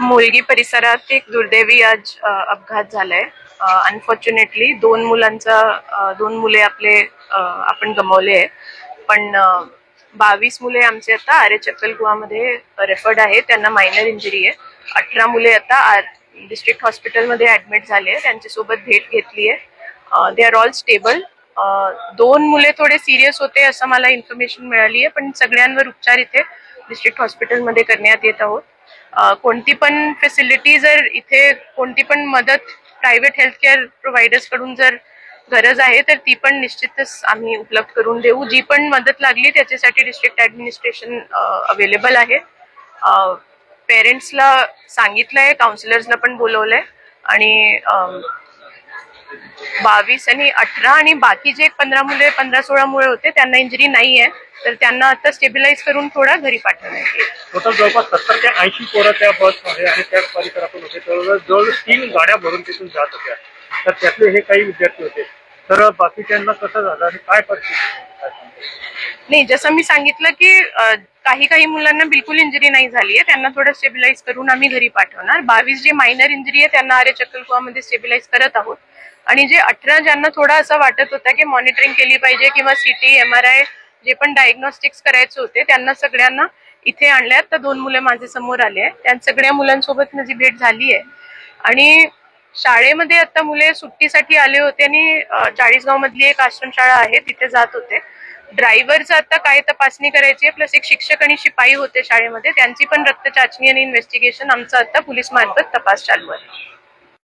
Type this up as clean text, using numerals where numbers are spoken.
मुलगी परिसरात एक दुर्दैवी आज अपघात झालाय। अनफॉर्च्युनेटली दोन मुले आपण गमावले आहे। पण 22 मुले आमचे आता आर्य चक्कलकुआमध्ये रेफर्ड आहे, त्यांना मायनर इंजुरी आहे। 18 मुले आता डिस्ट्रिक्ट हॉस्पिटलमध्ये ऍडमिट झाले, त्यांच्यासोबत भेट घेतली आहे। They are all stable. 2 मुले थोडे सिरियस होते असं मला इन्फॉर्मेशन मिळाली आहे, पण सगळ्यांवर उपचार इथे डिस्ट्रिक्ट हॉस्पिटलमध्ये करण्यात येत आहोत। कोणती पण फॅसिलिटी जर इथे कोणती पण मदत प्रायव्हेट हेल्थ केअर प्रोव्हायडर्स कडून जर गरज आहे तर ती पण निश्चितच आम्ही उपलब्ध करून देऊ। जी पण मदत लागली त्याच्यासाठी डिस्ट्रिक्ट ऍडमिनिस्ट्रेशन अवेलेबल आहे। पेरेंट्सला सांगितलंय, काउन्सिलर्सला पण बोलवलंय आणि 22 आणि 18 आणि बाकी जे 15-16 मुले होते त्यांना इंजुरी नाही आहे, तर त्यांना आता स्टेबिलाइज करून थोडा घरी पाठवण्यात येईल। टोटल जवळपास 70 ते 80 पोरं त्या बसमध्ये आणि त्या परिसरातून होते। जवळजवळ 3 गाड्या भरून तिथून जात होत्या, तर त्यातले हे काही विद्यार्थी होते। तर बाकीच्यांना कसं झालं आणि काय परिस्थिती? नाही, जसं मी सांगितलं की काही मुलांना बिलकुल इंजुरी नाही झाली आहे, त्यांना थोडं स्टेबिलाइज करून आम्ही घरी पाठवणार। 22 जे मायनर इंजुरी आहे त्यांना आर्य चक्कलकुआमध्ये स्टेबिलाइज करत आहोत आणि जे 18 ज्यांना थोडा असं वाटत होता की मॉनिटरिंग केली पाहिजे किंवा सीटी MRI जे पण डायग्नोस्टिक्स करायचे होते त्यांना सगळ्यांना इथे आणल्यात। तर 2 मुले माझे समोर आले आहेत, त्या सगळ्या मुलांसोबत माझी भेट झाली आहे। आणि शाळेमध्ये आता मुले सुट्टीसाठी आले होते आणि 40गाव मधली एक आश्रमशाळा आहे तिथे जात होते। ड्रायव्हरचं आता काय तपासणी करायची आहे, प्लस एक शिक्षक आणि शिपाई होते शाळेमध्ये, त्यांची पण रक्त चाचणी आणि इन्व्हेस्टिगेशन आमचं आता पोलीस मार्फत तपास चालू आहे।